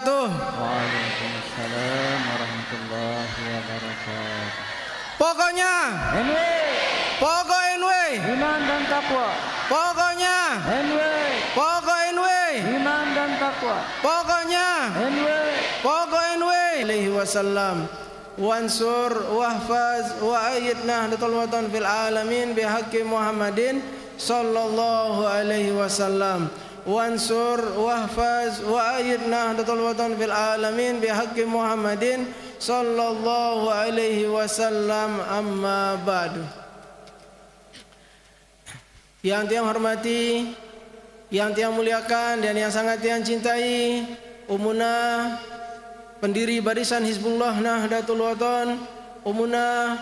Waalaikumsalam warahmatullahi wabarakatuh. Pokoknya NW, pokok NW, iman dan takwa. pokoknya NW, pokok NW, iman dan takwa. pokoknya NW, pokok NW alaihi wasallam. Wansur wahfaz wa ayyid nahdlatul watan fil alamin bihaqqi Muhammadin sallallahu alaihi wasallam. Wansur wahfaz wa ayyid nahdlatul watan fil alamin bihaqqi Muhammadin sallallahu alaihi wasallam. Amma ba'du. Yang tiang hormati, yang tiang muliakan dan yang sangat tiang cintai, Umuna pendiri Barisan Hizbullah Nahdlatul Watan, Umuna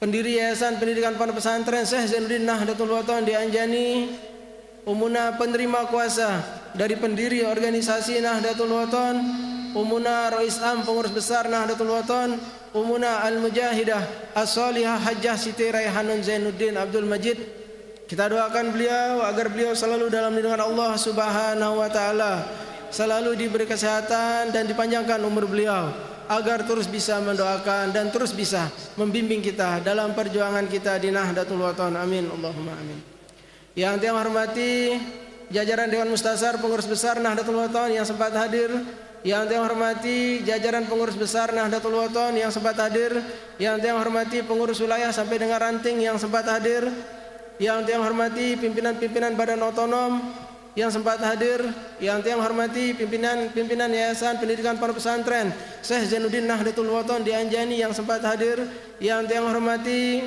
pendiri Yayasan Pendidikan Pondok Pesantren Syekh Zainuddin Nahdlatul Watan di Anjani, Umuna penerima kuasa dari pendiri organisasi Nahdlatul Watan, Umuna Rais Am pengurus besar Nahdlatul Watan, Umuna Al-Mujahidah As-Salihah Hajjah Siti Raihanun Zainuddin Abdul Majid. Kita doakan beliau agar beliau selalu dalam lindungan Allah Subhanahu wa taala, selalu diberi kesehatan dan dipanjangkan umur beliau, agar terus bisa mendoakan dan terus bisa membimbing kita dalam perjuangan kita di Nahdlatul Watan. Amin Allahumma amin. Yang tiang hormati jajaran Dewan Mustasar pengurus besar Nahdlatul Watan yang sempat hadir, yang tiang hormati jajaran pengurus besar Nahdlatul Watan yang sempat hadir, yang tiang hormati pengurus wilayah sampai dengan ranting yang sempat hadir, yang tiang hormati pimpinan-pimpinan badan otonom yang sempat hadir, yang tiang hormati pimpinan Yayasan Pendidikan Pondok Pesantren Syekh Zainuddin Nahdlatul Watan di Anjani yang sempat hadir, yang tiang hormati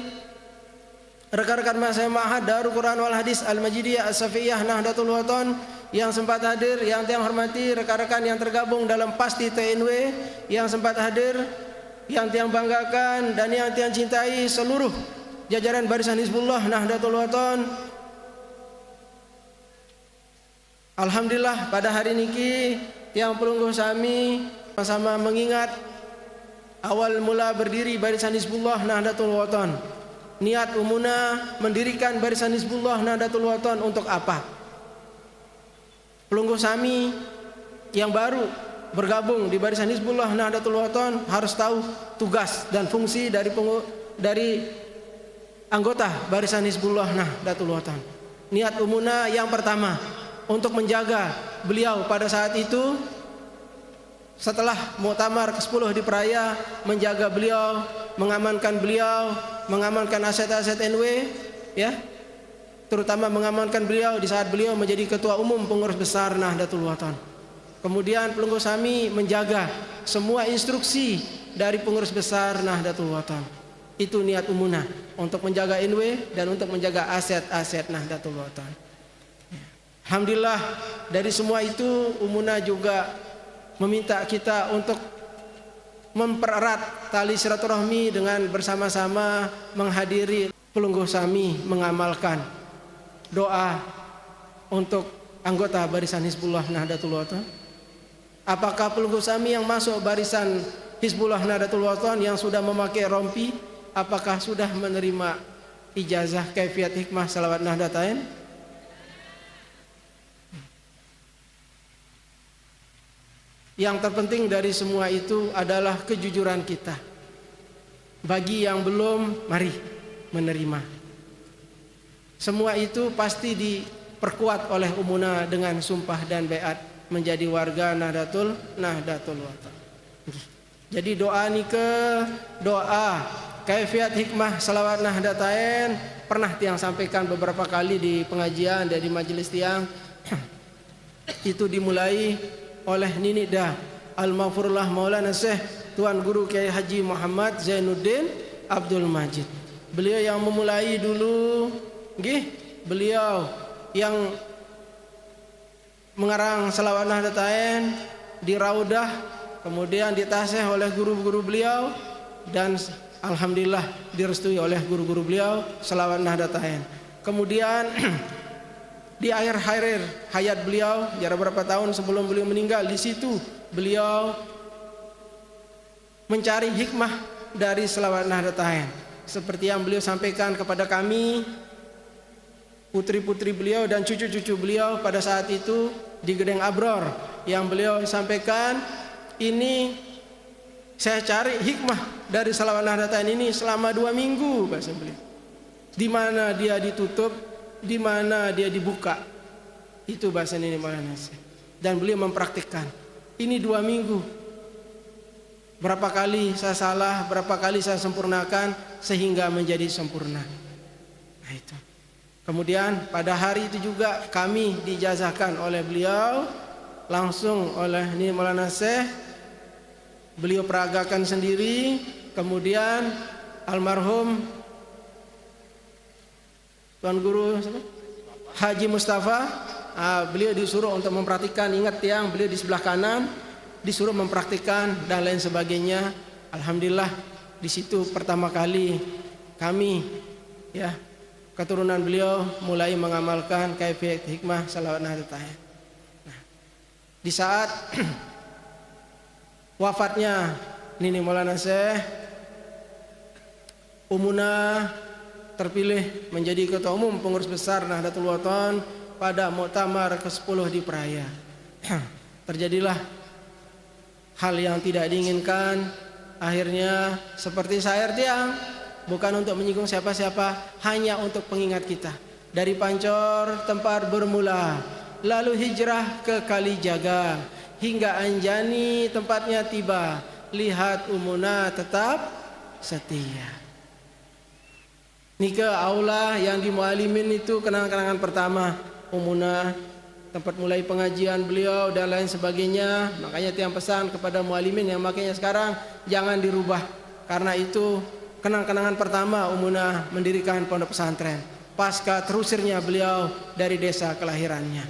rekan-rekan mahasiswa Ma'had Darul Quran wal Hadis Al-Majidiyah As-Safiyah Nahdlatul Watan yang sempat hadir, yang tiang hormati rekan-rekan yang tergabung dalam Pasti TNW yang sempat hadir, yang tiang banggakan dan yang tiang cintai seluruh jajaran Barisan Hizbullah Nahdlatul Watan. Alhamdulillah pada hari niki tiang pelungguh sami sama-sama mengingat awal mula berdiri Barisan Hizbullah Nahdlatul Watan. Niat Umuna mendirikan Barisan Hizbullah Nahdlatul Watan untuk apa? Pelungguh sami yang baru bergabung di Barisan Hizbullah Nahdlatul Watan harus tahu tugas dan fungsi dari anggota Barisan Hizbullah Nahdlatul Watan. Niat Umuna yang pertama untuk menjaga beliau pada saat itu setelah Muktamar ke-10 di Praia, menjaga beliau, mengamankan beliau, mengamankan aset-aset NW, ya, terutama mengamankan beliau di saat beliau menjadi ketua umum pengurus besar Nahdlatul Watan. Kemudian pelungguh sami menjaga semua instruksi dari pengurus besar Nahdlatul Watan. Itu niat Umuna untuk menjaga NW dan untuk menjaga aset-aset Nahdlatul Watan. Alhamdulillah dari semua itu Umuna juga meminta kita untuk mempererat tali silaturahmi dengan bersama-sama menghadiri pelungguh sami mengamalkan doa untuk anggota Barisan Hizbullah Nahdlatul Watan. Apakah pelungguh sami yang masuk Barisan Hizbullah Nahdlatul Watan yang sudah memakai rompi, apakah sudah menerima ijazah kaifiat hikmah salawat Nahdlatain? Yang terpenting dari semua itu adalah kejujuran kita. Bagi yang belum, mari menerima. Semua itu pasti diperkuat oleh Umuna dengan sumpah dan baiat menjadi warga Nahdlatul Watan. Jadi doa nike, doa kaifiat hikmah salawat Nahdlatain pernah tiang sampaikan beberapa kali di pengajian dari majelis tiang. Itu dimulai oleh Ninida Al-Maghfurullah Maulana Syekh Tuan Guru Kiai Haji Muhammad Zainuddin Abdul Majid. Beliau yang memulai dulu, beliau yang mengarang selawat Nahdlatain di Raudah, kemudian ditasih oleh guru-guru beliau dan alhamdulillah direstui oleh guru-guru beliau selawat Nahdlatain. Kemudian di akhir hayat beliau, jarak berapa tahun sebelum beliau meninggal, di situ beliau mencari hikmah dari selawat Nahdlatain. Seperti yang beliau sampaikan kepada kami, putri-putri beliau dan cucu-cucu beliau pada saat itu di Gedeng Abror yang beliau sampaikan ini saya cari hikmah dari Shalawat Nahdlatain ini selama 2 minggu bahasa beliau. Di mana dia ditutup, di mana dia dibuka. Itu bahasa ini Maulana Syekh. Dan beliau mempraktikkan. Ini 2 minggu. Berapa kali saya salah, berapa kali saya sempurnakan sehingga menjadi sempurna. Nah itu. Kemudian pada hari itu juga kami dijazahkan oleh beliau langsung oleh ini Maulana Syekh. Beliau peragakan sendiri. Kemudian almarhum Tuan Guru Haji Mustafa, beliau disuruh untuk mempraktikkan. Ingat yang beliau di sebelah kanan, disuruh mempraktikkan dan lain sebagainya. Alhamdulillah di situ pertama kali kami ya keturunan beliau mulai mengamalkan kaifiyat hikmah Shalawat Nahdlatain. Nah, di saat wafatnya Nini Maulana Syekh, Umuna terpilih menjadi ketua umum pengurus besar Nahdlatul Wathon pada muktamar ke-10 di Praia. Terjadilah hal yang tidak diinginkan. Akhirnya seperti syair Tiang, bukan untuk menyinggung siapa-siapa, hanya untuk pengingat kita. Dari Pancor tempat bermula, lalu hijrah ke Kalijaga, hingga Anjani tempatnya tiba. Lihat Umuna tetap setia. Nika aula yang di Mualimin itu kenangan-kenangan pertama Umuna, tempat mulai pengajian beliau dan lain sebagainya. Makanya tiang pesan kepada Mualimin yang makanya sekarang jangan dirubah. Karena itu kenang-kenangan pertama Umuna mendirikan pondok pesantren pasca terusirnya beliau dari desa kelahirannya.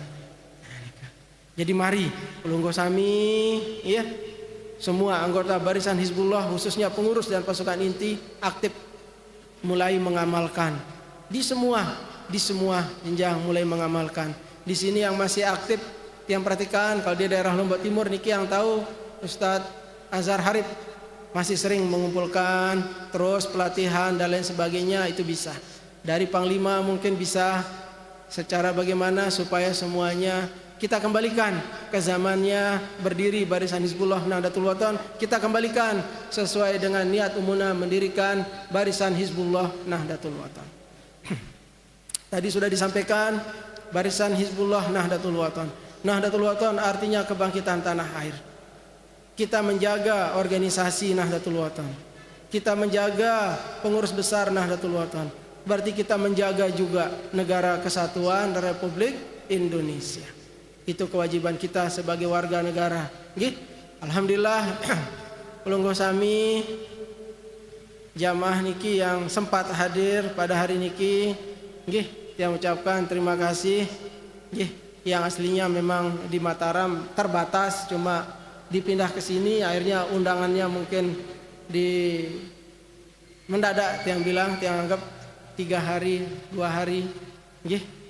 Jadi mari Ulunggo Sami ya, semua anggota barisan Hizbullah khususnya pengurus dan pasukan inti aktif mulai mengamalkan di semua jenjang mulai mengamalkan. Di sini yang masih aktif yang perhatikan kalau di daerah Lombok Timur niki yang tahu Ustadz Azhar Harib masih sering mengumpulkan terus pelatihan dan lain sebagainya. Itu bisa dari Panglima mungkin bisa secara bagaimana supaya semuanya kita kembalikan ke zamannya berdiri barisan Hizbullah Nahdlatul Wathon. Kita kembalikan sesuai dengan niat Umuna mendirikan barisan Hizbullah Nahdlatul Wathon. Tadi sudah disampaikan barisan Hizbullah Nahdlatul Wathon. Nahdlatul Wathon artinya kebangkitan tanah air. Kita menjaga organisasi Nahdlatul Wathon. Kita menjaga pengurus besar Nahdlatul Wathon. Berarti kita menjaga juga negara kesatuan Republik Indonesia. Itu kewajiban kita sebagai warga negara. Nggih. Alhamdulillah Ulunggo Sami jamaah niki yang sempat hadir pada hari niki nggih, yang ucapkan terima kasih. Nggih, yang aslinya memang di Mataram terbatas cuma dipindah ke sini akhirnya undangannya mungkin di mendadak tiang bilang tiang anggap 3 hari 2 hari nggih.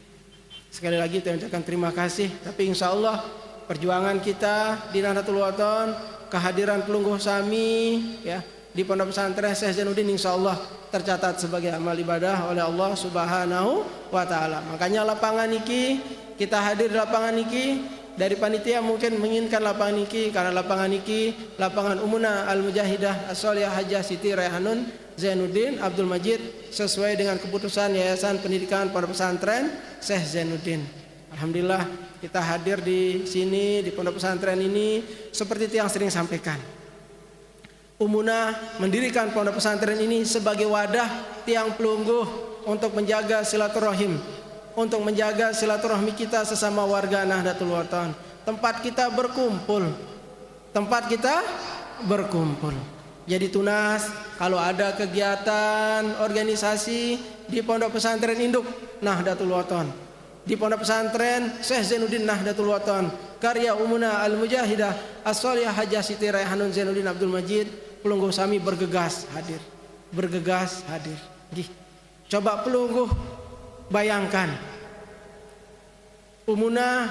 Sekali lagi saya ucapkan terima kasih. Tapi insya Allah perjuangan kita di Nahdlatul Wathon, kehadiran Ulunggo Sami ya di pondok pesantren Syekh Zainuddin insya Allah tercatat sebagai amal ibadah oleh Allah Subhanahu wa Ta'ala. Makanya lapangan niki kita hadir di lapangan niki. Dari panitia mungkin menginginkan lapangan niki karena lapangan niki lapangan Umuna Al-Mujahidah As-Sholihah Hajjah Siti Raihanun Zainuddin Abdul Majid sesuai dengan keputusan Yayasan Pendidikan Pondok Pesantren Syekh Zainuddin. Alhamdulillah kita hadir di sini di pondok pesantren ini seperti yang sering sampaikan. Umuna mendirikan pondok pesantren ini sebagai wadah tiang pelungguh untuk menjaga silaturahim, untuk menjaga silaturahmi kita sesama warga Nahdlatul Wathon. Tempat kita berkumpul. Jadi tunas kalau ada kegiatan organisasi di pondok pesantren induk Nahdlatul Wathon, di pondok pesantren Syekh Zainuddin Nahdlatul Wathon, karya Umuna Al-Mujahidah As-Sholihah Hajjah Siti Raihanun Zainuddin Abdul Majid, Ulunggo Sami bergegas hadir. Gih. Coba pelungguh bayangkan Umuna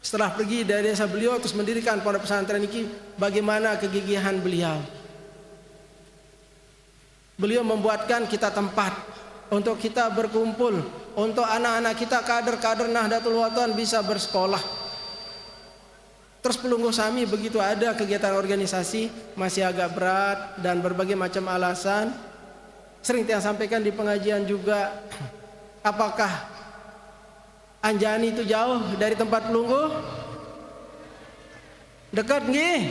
setelah pergi dari desa beliau terus mendirikan pondok pesantren ini, bagaimana kegigihan beliau. Beliau membuatkan kita tempat untuk kita berkumpul, untuk anak-anak kita kader-kader Nahdlatul Wathon bisa bersekolah. Terus Pelunggu Sami begitu ada kegiatan organisasi masih agak berat dan berbagai macam alasan. Sering Tiang sampaikan di pengajian juga, apakah Anjani itu jauh dari tempat Pelunggu? Dekat nggih?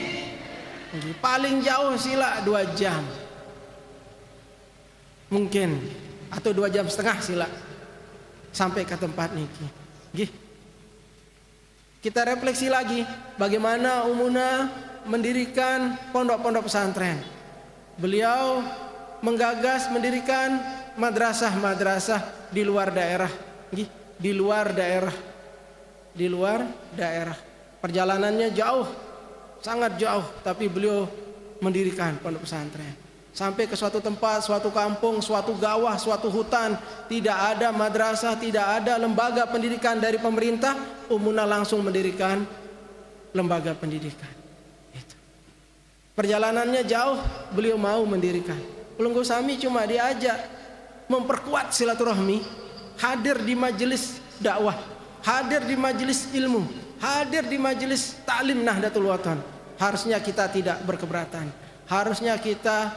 Paling jauh sila 2 jam. Mungkin atau 2,5 jam sila sampai ke tempat niki. Nggih. Kita refleksi lagi bagaimana Umuna mendirikan pondok-pondok pesantren. Beliau menggagas mendirikan madrasah-madrasah di luar daerah, di luar daerah. Perjalanannya jauh, sangat jauh, tapi beliau mendirikan pondok pesantren. Sampai ke suatu tempat, suatu kampung, suatu gawah, suatu hutan, tidak ada madrasah, tidak ada lembaga pendidikan dari pemerintah, Umuna langsung mendirikan lembaga pendidikan. Itu. Perjalanannya jauh, beliau mau mendirikan. Pelunggu Sami cuma diajak memperkuat silaturahmi, hadir di majelis dakwah, hadir di majelis ilmu, hadir di majelis taklim Nahdlatul Wathon. Harusnya kita tidak berkeberatan, harusnya kita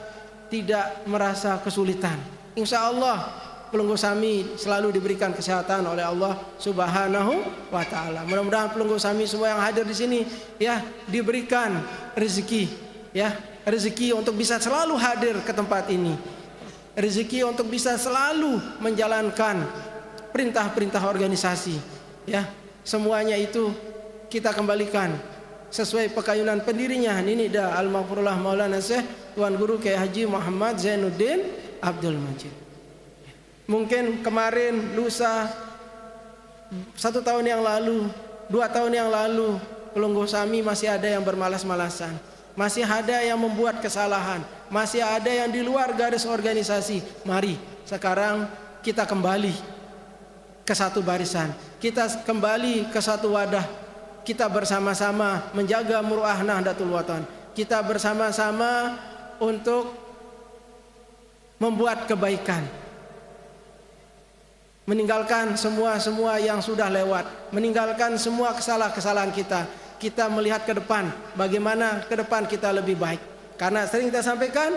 tidak merasa kesulitan. Insya Allah Pelunggu Sami selalu diberikan kesehatan oleh Allah Subhanahu wa Ta'ala. Mudah-mudahan Pelunggu Sami semua yang hadir di sini ya diberikan rezeki, ya rezeki untuk bisa selalu hadir ke tempat ini, rezeki untuk bisa selalu menjalankan perintah-perintah organisasi. Ya semuanya itu kita kembalikan sesuai pekayunan pendirinya Ninida Al-Maghfurullah Maulana Syekh Tuan Guru Kiai Haji Muhammad Zainuddin Abdul Majid. Mungkin kemarin, lusa, 1 tahun yang lalu, 2 tahun yang lalu, Pelunggu Sami masih ada yang bermalas-malasan, masih ada yang membuat kesalahan, masih ada yang di luar garis organisasi. Mari sekarang kita kembali ke satu barisan, kita kembali ke satu wadah, kita bersama-sama menjaga muruah Nahdlatul Wathon, kita bersama-sama untuk membuat kebaikan, meninggalkan semua yang sudah lewat, meninggalkan semua kesalahan-kesalahan kita. Kita melihat ke depan, bagaimana ke depan kita lebih baik. Karena sering kita sampaikan,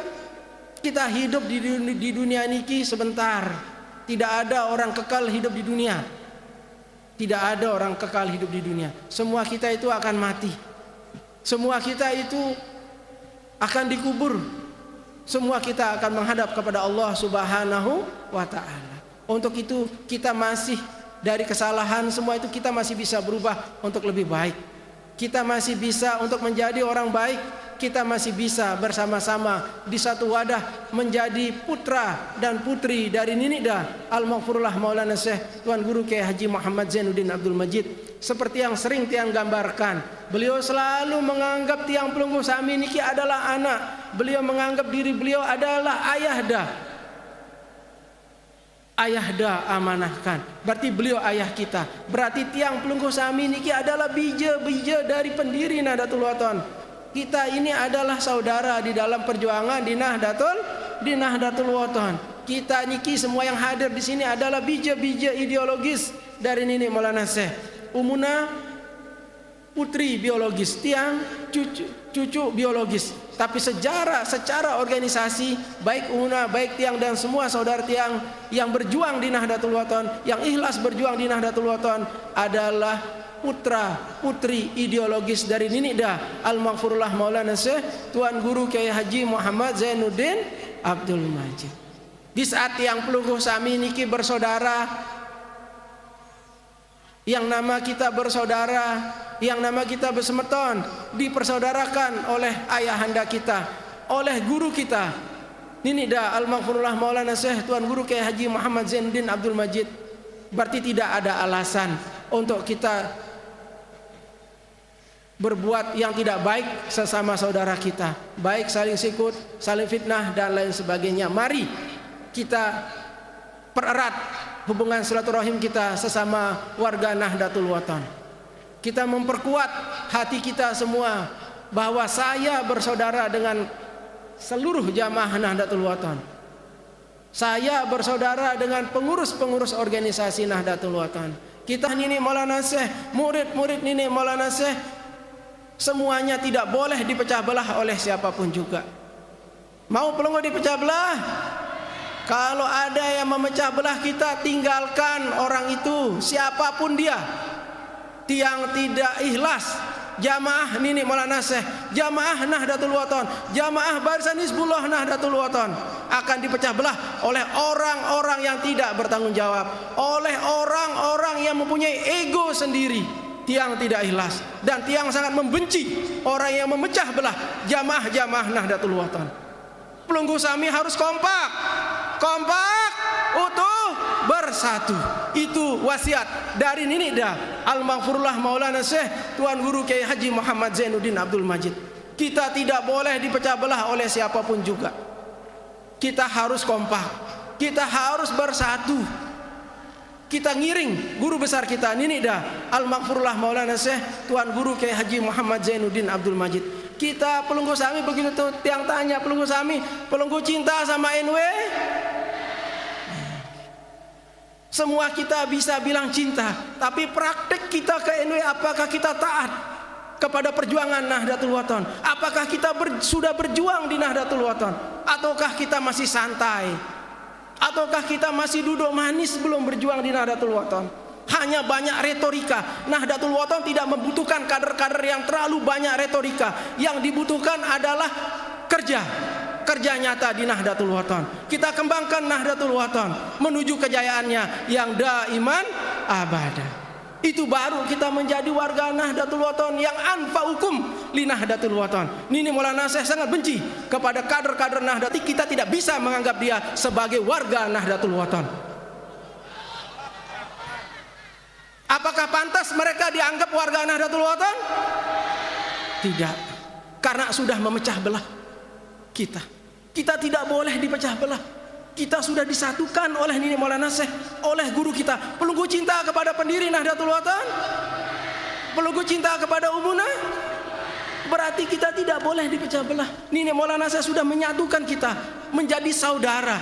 kita hidup di dunia niki sebentar. Tidak ada orang kekal hidup di dunia. Tidak ada orang kekal hidup di dunia. Semua kita itu akan mati. Semua kita itu akan dikubur. Semua kita akan menghadap kepada Allah Subhanahu wa Ta'ala. Untuk itu kita masih dari kesalahan semua itu kita masih bisa berubah untuk lebih baik. Kita masih bisa untuk menjadi orang baik. Kita masih bisa bersama-sama di satu wadah menjadi putra dan putri dari Ninida Al-Maghfurullah Maulana Syekh Tuan Guru Kiai Haji Muhammad Zainuddin Abdul Majid. Seperti yang sering Tiang gambarkan, beliau selalu menganggap Tiang Pelunggu Sami niki adalah anak. Beliau menganggap diri beliau adalah ayahda. Ayahda amanahkan, berarti beliau ayah kita. Berarti Tiang Pelunggu Sami niki adalah bija-bija dari pendiri Nahdlatul Wathon. Kita ini adalah saudara di dalam perjuangan di Nahdlatul Wathon. Kita niki semua yang hadir di sini adalah bija-bija ideologis dari Nini Maulana Syekh. Umuna putri biologis, Tiang cucu biologis. Tapi secara organisasi, baik Umuna, baik Tiang dan semua saudara Tiang yang berjuang di Nahdlatul Wathon, yang ikhlas berjuang di Nahdlatul Wathon adalah putra putri ideologis dari Ninida Al-Maghfurullah Maulana Syekh Tuan Guru Kiai Haji Muhammad Zainuddin Abdul Majid. Di saat Tiang Pelunggu Sami niki bersaudara, yang nama kita bersaudara, yang nama kita bersemeton, dipersaudarakan oleh ayahanda kita, oleh guru kita Ninida Al-Maghfurullah Maulana Syekh Tuan Guru Kiai Haji Muhammad Zainuddin Abdul Majid. Berarti tidak ada alasan untuk kita berbuat yang tidak baik sesama saudara kita, baik saling sikut, saling fitnah dan lain sebagainya. Mari kita pererat hubungan silaturahim kita sesama warga Nahdlatul Wathon. Kita memperkuat hati kita semua bahwa saya bersaudara dengan seluruh jamaah Nahdlatul Wathon. Saya bersaudara dengan pengurus-pengurus organisasi Nahdlatul Wathon. Kita Nini Maulana Syekh, murid-murid Nini Maulana Syekh Semuanya tidak boleh dipecah belah oleh siapapun juga. Mau pelenggu dipecah belah? Kalau ada yang memecah belah kita, tinggalkan orang itu, siapapun dia. Tiang tidak ikhlas, jamaah Nini Maulana Syekh, jamaah Nahdlatul Wathon, jamaah Barisan Hizbullah Nahdlatul Wathon akan dipecah belah oleh orang-orang yang tidak bertanggung jawab, oleh orang-orang yang mempunyai ego sendiri. Tiang tidak ikhlas dan tiang sangat membenci orang yang memecah belah jamaah-jamaah Nahdlatul Wathon. Pelunggu Sami harus kompak, utuh, bersatu. Itu wasiat dari Ninida Al-Maghfurullah Maulana Syekh Tuan Guru Kiai Haji Muhammad Zainuddin Abdul Majid. Kita tidak boleh dipecah belah oleh siapapun juga. Kita harus kompak, kita harus bersatu. Kita ngiring guru besar kita Ninida Al-Maghfurullah Maulana Syekh Tuan Guru Kiai Haji Muhammad Zainuddin Abdul Majid. Kita pelunggu Sami begitu tuh tiang tanya pelunggu Sami, pelunggu cinta sama NW? Semua kita bisa bilang cinta, tapi praktek kita ke NW, apakah kita taat kepada perjuangan Nahdlatul Wathon? Apakah kita sudah berjuang di Nahdlatul Wathon? Ataukah kita masih santai? Ataukah kita masih duduk manis belum berjuang di Nahdlatul Wathon? Hanya banyak retorika. Nahdlatul Wathon tidak membutuhkan kader-kader yang terlalu banyak retorika. Yang dibutuhkan adalah kerja nyata di Nahdlatul Wathon. Kita kembangkan Nahdlatul Wathon menuju kejayaannya yang daiman abada. Itu baru kita menjadi warga Nahdlatul Wathon yang anfa'ukum li Nahdlatul Wathon. Nini Maulana Syekh sangat benci kepada kader-kader Nahdlatul. Kita tidak bisa menganggap dia sebagai warga Nahdlatul Wathon. Apakah pantas mereka dianggap warga Nahdlatul Wathon? Tidak, karena sudah memecah belah kita. Kita tidak boleh dipecah belah. Kita sudah disatukan oleh Nini Maulana Syekh, oleh guru kita. Pelunggu cinta kepada pendiri Nahdlatul Wathon, pelunggu cinta kepada Umuna. Berarti kita tidak boleh dipecah belah. Nini Maulana Syekh sudah menyatukan kita menjadi saudara.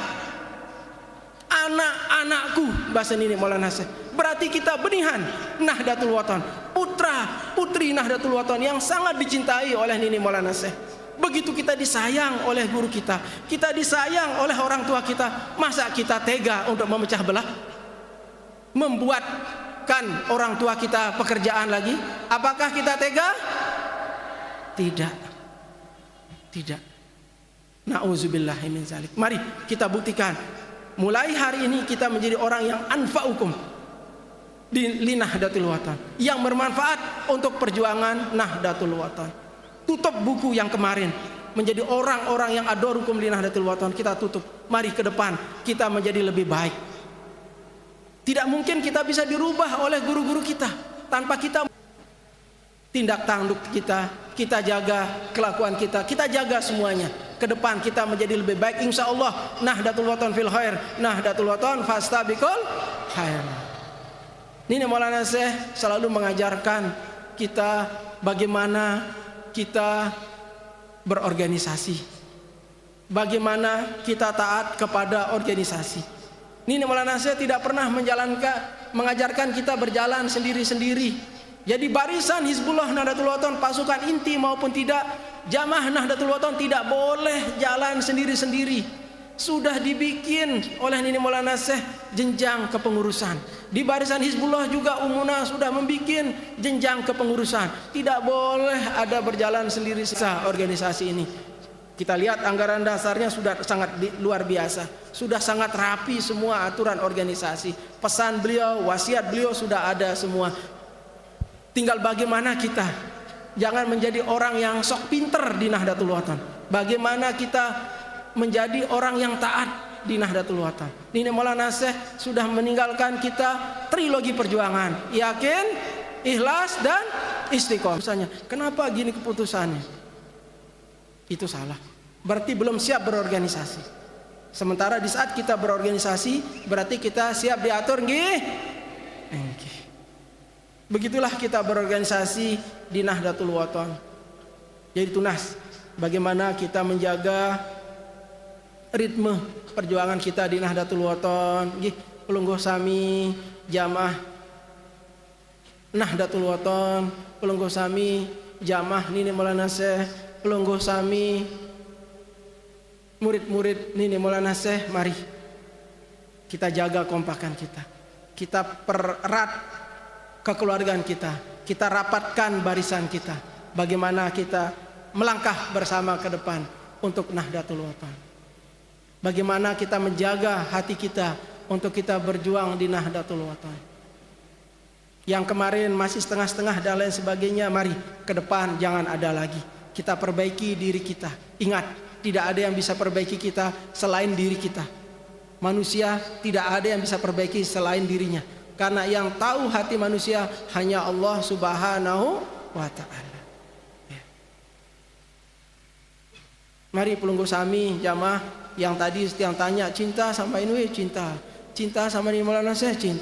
Anak-anakku, bahasa Nini Maulana Syekh. Berarti kita benihan Nahdlatul Wathon, putra putri Nahdlatul Wathon yang sangat dicintai oleh Nini Maulana Syekh. Begitu kita disayang oleh guru kita, kita disayang oleh orang tua kita, masa kita tega untuk memecah belah? Membuatkan orang tua kita pekerjaan lagi? Apakah kita tega? Tidak. Tidak. Na'udzubillahi min dzalik. Mari kita buktikan. Mulai hari ini kita menjadi orang yang anfa'ukum di Nahdlatul Wathon, yang bermanfaat untuk perjuangan Nahdlatul Wathon. Tutup buku yang kemarin menjadi orang-orang yang adorukum li Nahdlatul Wathon. Kita tutup. Mari ke depan kita menjadi lebih baik. Tidak mungkin kita bisa dirubah oleh guru-guru kita tanpa kita tindak tanduk kita jaga kelakuan kita jaga semuanya. Ke depan kita menjadi lebih baik, insya Allah. Nahdlatul Wathon fil khair, Nahdlatul Wathon fastabiqul khair. Nini Maulana Syekh selalu mengajarkan kita bagaimana kita berorganisasi, bagaimana kita taat kepada organisasi. Nini Maulana Syekh tidak pernah mengajarkan kita berjalan sendiri-sendiri. Jadi barisan Hizbullah Nahdlatul Wathon, pasukan inti maupun tidak, jamaah Nahdlatul Wathon tidak boleh jalan sendiri-sendiri. Sudah dibikin oleh Nini Maulana Syekh jenjang kepengurusan. Di barisan Hizbullah juga Umuna sudah membikin jenjang kepengurusan. Tidak boleh ada berjalan sendiri organisasi ini. Kita lihat anggaran dasarnya sudah sangat luar biasa. Sudah sangat rapi semua aturan organisasi. Pesan beliau, wasiat beliau sudah ada semua. Tinggal bagaimana kita jangan menjadi orang yang sok pinter di Nahdlatul Wathon. Bagaimana kita menjadi orang yang taat di Nahdlatul Wathon. Nini Maulana Syekh sudah meninggalkan kita trilogi perjuangan, yakin, ikhlas, dan istiqomah. Misalnya, kenapa gini keputusannya? Itu salah. Berarti belum siap berorganisasi. Sementara di saat kita berorganisasi, berarti kita siap diatur, nggih? Begitulah kita berorganisasi di Nahdlatul Wathon. Jadi tunas, bagaimana kita menjaga ritme perjuangan kita di Nahdlatul Wathon. Pelungguh Sami, jamaah Nahdlatul Wathon, pelungguh Sami, jamaah Nini Maulana Syekh, pelungguh sami, murid-murid Nini Maulana Syekh, mari kita jaga kompakan kita. Kita pererat kekeluargaan kita. Kita rapatkan barisan kita. Bagaimana kita melangkah bersama ke depan untuk Nahdlatul Wathon. Bagaimana kita menjaga hati kita untuk kita berjuang di Nahdlatul Wathon. Yang kemarin masih setengah-setengah dan lain sebagainya, mari ke depan jangan ada lagi. Kita perbaiki diri kita. Ingat, tidak ada yang bisa perbaiki kita selain diri kita. Manusia tidak ada yang bisa perbaiki selain dirinya. Karena yang tahu hati manusia hanya Allah Subhanahu wa ta'ala. Mari pelungguh sami jamaah yang tadi yang tanya cinta sama Inwi, cinta sama Nini Maulana Syekh,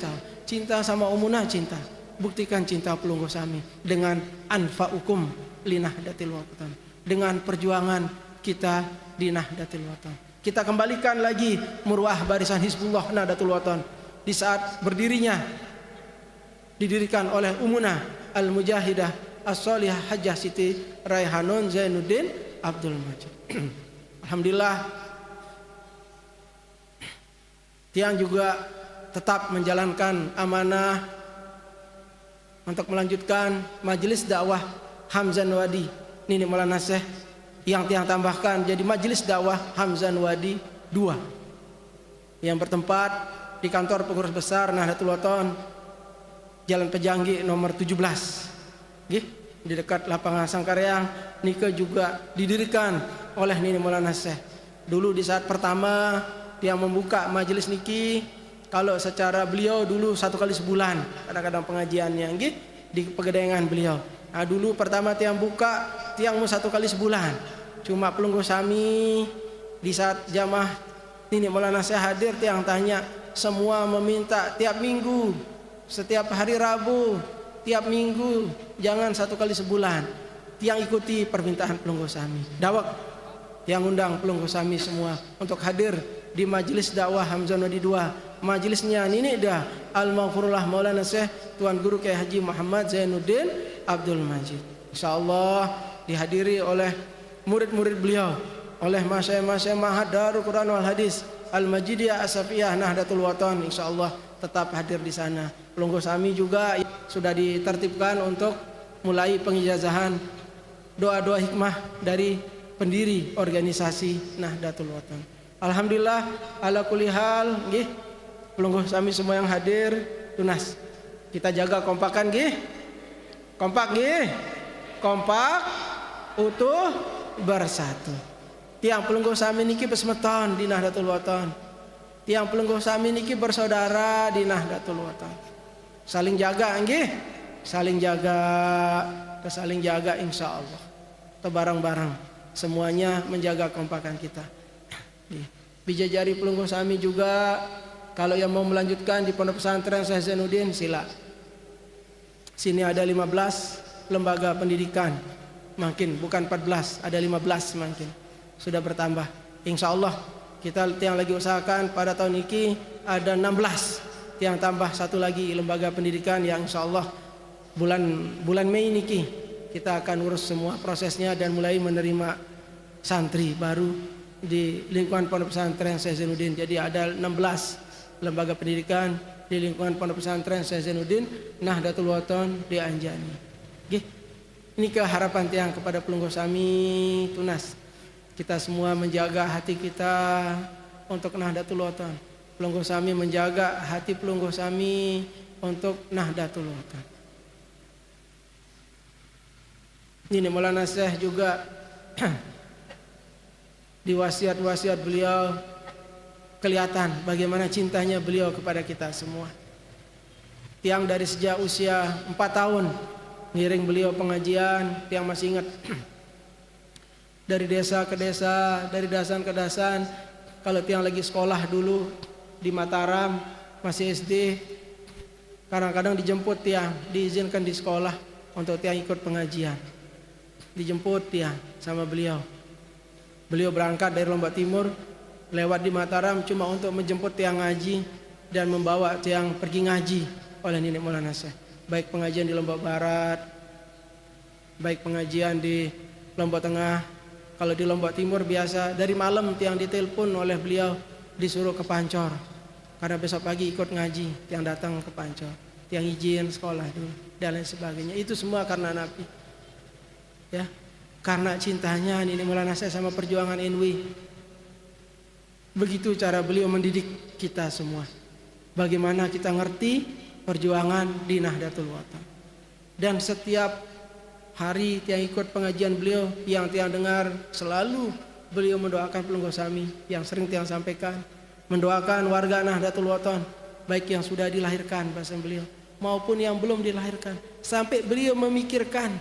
cinta sama Umunah, cinta. Buktikan cinta pelungguh sami dengan anfa'ukum li Nahdlatul Wathon, dengan perjuangan kita di Nahdlatul Wathon. Kita kembalikan lagi murwah barisan Hizbullah Nahdlatul Wathon di saat berdirinya, didirikan oleh Umunah Al-Mujahidah As-Salihah Hajjah Siti Raihanun Zainuddin Abdul Majid. Alhamdulillah, tiang juga tetap menjalankan amanah untuk melanjutkan majelis dakwah Hamzan Wadi Nini Maulana Syekh, yang tiang tambahkan jadi majelis dakwah Hamzan Wadi 2 yang bertempat di kantor pengurus besar Nahdlatul Wathon, Jalan Pejanggi nomor 17, di dekat lapangan Sangkaryang. Nika juga didirikan oleh Nini Maulana Syekh. Dulu di saat pertama dia membuka majelis niki, kalau secara beliau dulu 1 kali sebulan kadang-kadang pengajiannya di pegedengan beliau. Nah, dulu pertama tiang buka, tiang mau 1 kali sebulan. Cuma pelungguh sami di saat jamaah Nini Maulana Syekh hadir, tiang tanya, semua meminta tiap minggu, setiap hari Rabu, tiap minggu, jangan 1 kali sebulan. Tiang ikuti permintaan pelungguh sami. Dawak yang undang pelungguh sami semua untuk hadir di majelis dakwah Hamzan Wadi 2. Majelisnya Nini dah Al-Maghfurullah Maulana Syekh Tuan Guru Kiai Haji Muhammad Zainuddin Abdul Majid. Insyaallah dihadiri oleh murid-murid beliau, oleh masyayikh Ma'had Darul Quran wal Hadis Al-Majidiyah As-Safiyah Nahdlatul Wathon, insyaallah tetap hadir di sana. Pelungguh sami juga sudah ditertibkan untuk mulai pengijazahan doa-doa hikmah dari pendiri organisasi Nahdlatul Wathon. Alhamdulillah ala kulli hal nggih, pelungguh sami semua yang hadir tunas. Kita jaga kompakan nggih. Kompak nggih. Kompak, utuh, bersatu. Tiang pelungguh sami niki besmeton di Nahdlatul Wathon. Tiang pelungguh sami niki bersaudara di Nahdlatul Wathon. Saling jaga nggih. Saling jaga insyaallah. Barang-barang semuanya menjaga kompakan kita. Bijajari pelungguh sami juga, kalau yang mau melanjutkan di pondok pesantren Syekh Zainuddin sila. Sini ada 15 lembaga pendidikan, makin bukan 14, ada 15 makin. Sudah bertambah. Insyaallah kita yang lagi usahakan pada tahun ini ada 16 yang tambah 1 lagi lembaga pendidikan yang insyaallah bulan Mei niki kita akan urus semua prosesnya dan mulai menerima santri baru di lingkungan pondok pesantren Syekh Zainuddin. Jadi ada 16 lembaga pendidikan di lingkungan pondok pesantren Syekh Zainuddin Nahdlatul Wathon di Anjani. Ini keharapan tiang kepada pelungguh sami tunas. Kita semua menjaga hati kita untuk Nahdlatul Wathon. Pelungguh sami menjaga hati pelungguh sami untuk Nahdlatul Wathon. Nini Maulana Syekh juga di wasiat-wasiat beliau kelihatan bagaimana cintanya beliau kepada kita semua. Tiang dari sejak usia 4 tahun ngiring beliau pengajian, tiang masih ingat. Dari desa ke desa, dari dasan ke dasan. Kalau tiang lagi sekolah dulu di Mataram, masih SD, kadang-kadang dijemput tiang, diizinkan di sekolah untuk tiang ikut pengajian. Dijemput tiang sama beliau. Beliau berangkat dari Lombok Timur, lewat di Mataram cuma untuk menjemput tiang ngaji dan membawa tiang pergi ngaji oleh Nini Maulana Syekh. Baik pengajian di Lombok Barat, baik pengajian di Lombok Tengah, kalau di Lombok Timur biasa dari malam tiang ditelepon oleh beliau disuruh ke Pancor karena besok pagi ikut ngaji, tiang datang ke Pancor, tiang izin sekolah dulu dan lain sebagainya. Itu semua karena Nabi, ya, karena cintanya ini Maulana saya sama perjuangan NW. Begitu cara beliau mendidik kita semua, bagaimana kita ngerti perjuangan di Nahdlatul Wathon. Dan setiap hari tiang ikut pengajian beliau, yang tiang dengar selalu beliau mendoakan Pelunggu Sami, yang sering tiang sampaikan, mendoakan warga Nahdlatul Wathon, baik yang sudah dilahirkan bahasa beliau maupun yang belum dilahirkan, sampai beliau memikirkan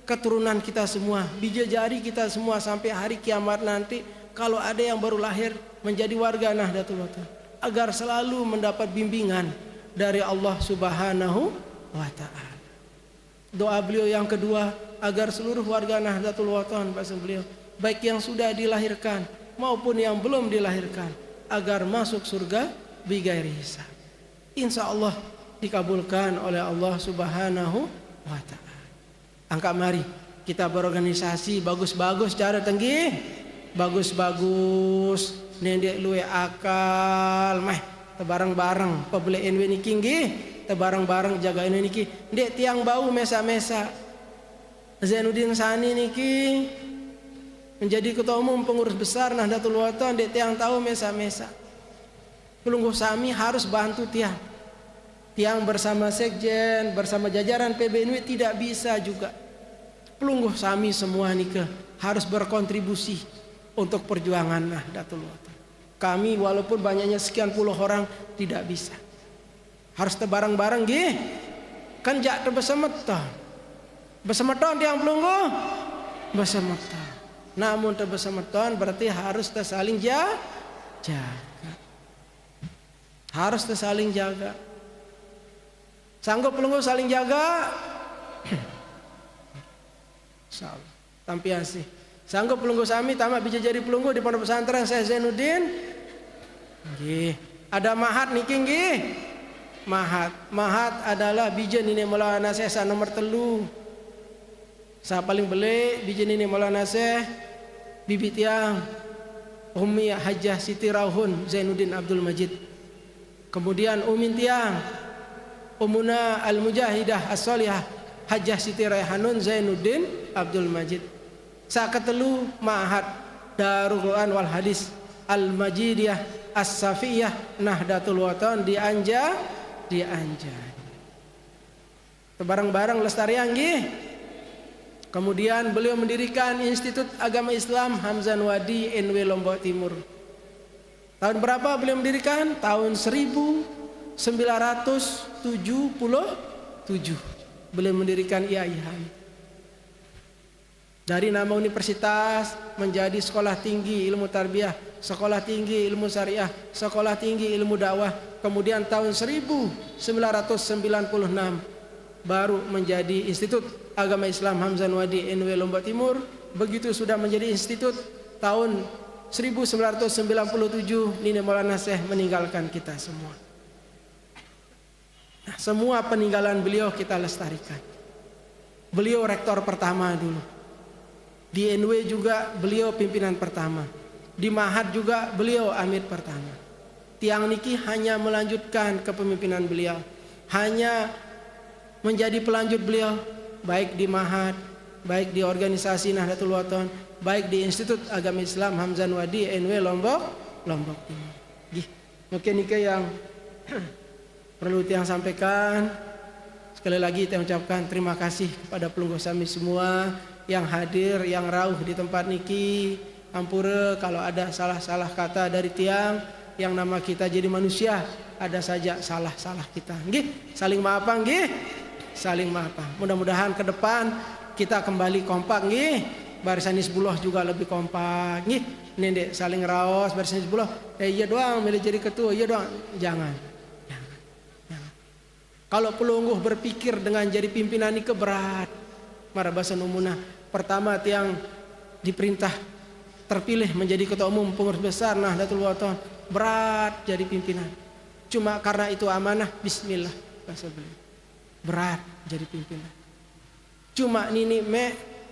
keturunan kita semua, bidadari kita semua sampai hari kiamat nanti, kalau ada yang baru lahir menjadi warga Nahdlatul Wathon, agar selalu mendapat bimbingan dari Allah Subhanahu wa Ta'ala. Doa beliau yang kedua, agar seluruh warga Nahdlatul Wathon bahasa beliau, baik yang sudah dilahirkan maupun yang belum dilahirkan, agar masuk surga bighairi hisab. Insya Allah dikabulkan oleh Allah Subhanahu wa Ta'ala. Angkat mari kita berorganisasi bagus-bagus cara tenggih, bagus-bagus nendek luwe akal meh tebarang-barang pebeli NW niki nggih, tebarang-barang jaga ini niki ndek tiang bau mesa-mesa. Zainuddin Sani niki menjadi ketua umum pengurus besar Nahdlatul Wathon, ndek tiang tahu mesa-mesa. Pelunggu Sami harus bantu tiang. Tiang bersama sekjen, bersama jajaran PBNW tidak bisa juga. Pelunggu Sami semua niki harus berkontribusi untuk perjuangan Nahdlatul Wathon. Kami walaupun banyaknya sekian puluh orang tidak bisa. Harus tebarang-barang nggih. Kan jak tebesemeton. Besemeton tiang pelunggu. Besemeton. Namun tebesemeton berarti harus tersaling jaga. Harus tersaling jaga. Sanggup pelunggu saling jaga? Insyaallah. Tampiasi. Sanggup pelunggu Sami tamat bisa jadi pelunggu di pondok pesantren Syekh Zainuddin? Nggih. Ada mahat niki nggih. Mahat adalah bijen ini Maulana Syekh sa nomor 3. Sa paling belik bijen ini Maulana Syekh bibi tiang Ummi Hajjah Siti Rauhun Zainuddin Abdul Majid. Kemudian umin tiang Umuna Al-Mujahidah As-Salihah Hajjah Siti Raihanun Zainuddin Abdul Majid. Saketelu Ma'had Darul Quran wal Hadis Al-Majidiyah As-Safiyah Nahdlatul Wathon di Anjani. Tebarang-barang lestarian nggih. Kemudian beliau mendirikan Institut Agama Islam Hamzah Wadi NW Lombok Timur. Tahun berapa beliau mendirikan? Tahun 1977. Beliau mendirikan IAIH. Dari nama universitas menjadi sekolah tinggi ilmu tarbiyah, sekolah tinggi ilmu syariah, sekolah tinggi ilmu dakwah. Kemudian tahun 1996 baru menjadi Institut Agama Islam Hamzah Wadi NW Lombok Timur. Begitu sudah menjadi institut, tahun 1997 Nini Maulana Syekh meninggalkan kita semua. Nah, semua peninggalan beliau kita lestarikan. Beliau rektor pertama dulu. Di NW juga beliau pimpinan pertama. Di Mahat juga beliau amir pertama. Tiang niki hanya melanjutkan kepemimpinan beliau, hanya menjadi pelanjut beliau, baik di Mahat, baik di organisasi Nahdlatul Wathon, baik di Institut Agama Islam Hamzah Wadi NW Lombok Timur. Mungkin niki yang perlu tiang sampaikan. Sekali lagi tiang ucapkan terima kasih kepada pelunggu Sami semua yang hadir, yang rauh di tempat niki. Ampura kalau ada salah-salah kata dari tiang, yang nama kita jadi manusia, ada saja salah-salah kita. Nggih, saling maafan nggih. Saling maafan. Mudah-mudahan ke depan kita kembali kompak nggih. Barisan Hizbullah juga lebih kompak nggih. Nendek saling raos barisan Hizbullah. Iya doang milih jadi ketua, iya doang. Jangan. Kalau pelungguh berpikir dengan jadi pimpinan ini berat. Marabasan umunah. Pertama tiang diperintah terpilih menjadi ketua umum pengurus besar Nahdlatul Wathon. Berat jadi pimpinan. Cuma karena itu amanah, bismillah. Berat jadi pimpinan. Cuma nini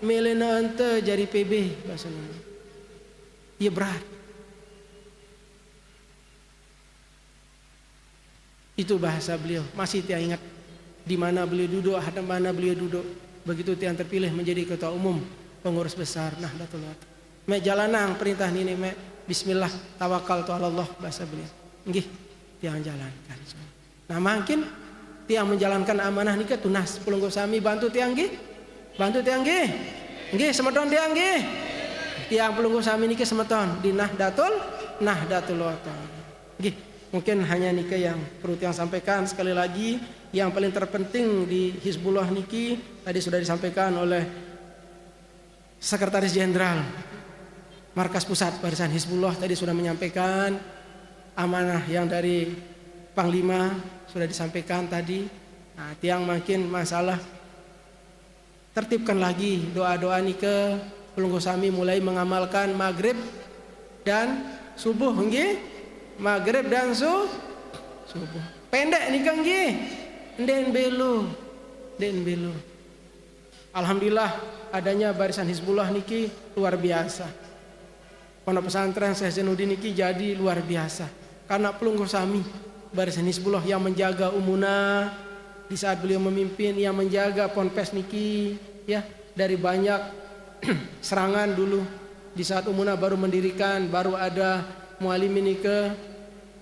melena ente jadi PB bahasanya. Iya berat. Itu bahasa beliau. Masih tiang ingat di mana beliau duduk, hadap mana beliau duduk. Begitu tiang terpilih menjadi ketua umum pengurus besar Nahdlatul Ulama. Mek jalanang perintah nini mek bismillah tawakal tu Allah bahasa beliau. Nggih, tiang jalankan. Nah, makin tiang menjalankan amanah nikah tunas pelunggu sami bantu tiang nggih. Bantu tiang nggih. Nggih, semeton tiang nggih. Tiang pelunggu sami nikah semeton di Nahdlatul Ulama. Nggih, mungkin hanya nikah yang perlu tiang sampaikan sekali lagi. Yang paling terpenting di Hizbullah niki tadi sudah disampaikan oleh Sekretaris Jenderal Markas Pusat Barisan Hizbullah tadi sudah menyampaikan amanah yang dari Panglima sudah disampaikan tadi. Nah, tiang makin masalah tertibkan lagi doa-doa nike pelunggu sami mulai mengamalkan maghrib dan subuh nggih. Maghrib dan subuh. Pendek nikah nggih. Den belu. Alhamdulillah adanya barisan Hizbullah niki luar biasa. Pondok pesantren Syekh Zainuddin niki jadi luar biasa karena pelunggu sami barisan Hizbullah yang menjaga umuna di saat beliau memimpin, yang menjaga ponpes niki ya dari banyak serangan dulu di saat umuna baru mendirikan, baru ada mualimin nike,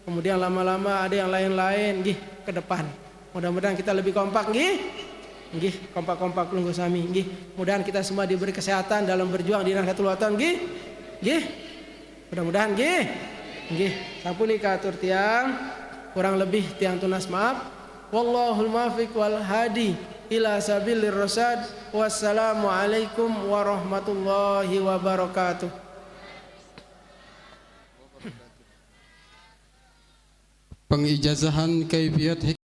kemudian lama-lama ada yang lain-lain nggih ke depan. Mudah-mudahan kita lebih kompak nggih. Nggih, kompak-kompak pelunggu sami nggih. Mudah-mudahan kita semua diberi kesehatan dalam berjuang di Nahdlatul Ulama nggih. Nggih. Mudah-mudahan nggih. Nggih, sampuni katur tiang. Kurang lebih tiang tunas maaf. Wallahul muwaffiq wal hadi ila sabilir rasyad. Wassalamualaikum warahmatullahi wabarakatuh. Pengijazahan kaifiyat